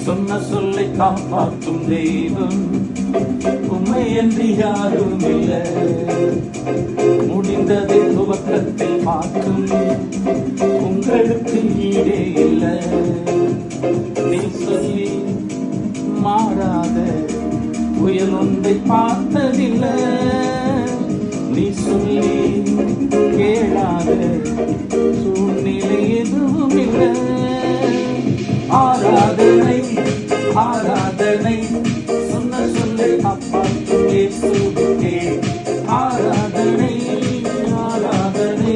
சொன்ன சொல்லை காப்பாற்றும் தெய்வம் உம்மை என்று யாரும் இல்லை. முடிந்ததை துவக்கத்தில் பார்க்கும் உங்களுக்கு ஈடே இல்லை. நீ சொல்லி மாறாத புயல் ஒன்றை பார்த்ததில்லை. நீ சொல்லி கேளாத சூழ்நிலை எதுவும் இல்லை. ஆராதனை ஆராதனை சொன்ன சொல்லை காப்பாற்றும் இயேசுவுக்கே ஆராதனை ஆராதனை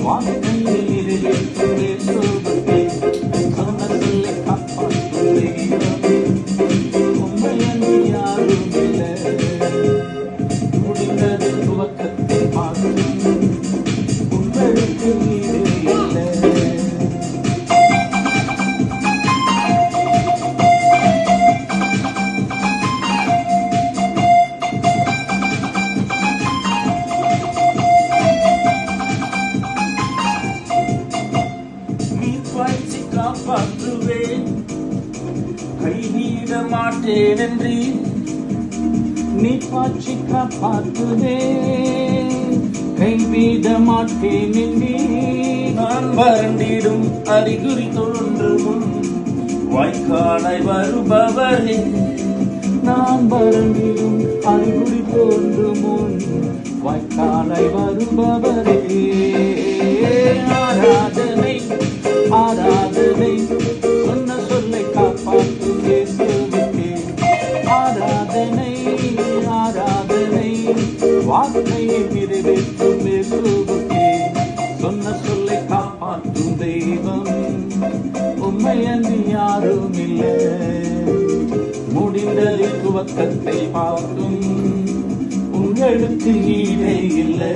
வார்த்தையை நிறைவேற்றும் இயேசுவுக்கே சொன்ன சொல்லை காப்பாற்றும் தெய்வம் உம்மை அன்றி யாரும் இல்லை. முடிந்தது துவக்கத்தில் பார்க்கும் உங்களுக்கு ஈடு இல்லை. காப்பாற்றுவேன் கைவிட மாட்டேன் என்று நீ பாய்ச்சி காப்பாற்றுவேன் கைவிட மாட்டேன் என்று நான் வறண்டிடும் அறிகுறி தோன்றும் வாய்க்காலை வருபவரே. நான் வறண்டிடும் அறிகுறி தோன்றும் வாய்க்காலை வருபவரே. ஆராதனை ஆராதனை சொன்ன சொல்லை காப்பாற்றும் இயேசுவுக்கே ஆராதனை ஆராதனை வார்த்தையை நிறைவேற்றும் இயேசுவுக்கே சொன்ன சொல்லை காப்பாற்றும் தெய்வம் உம்மை அன்றி யாரும் இல்லை. முடிந்தது துவக்கத்தை பார்க்கும் உங்களுக்கு ஈடே இல்லை.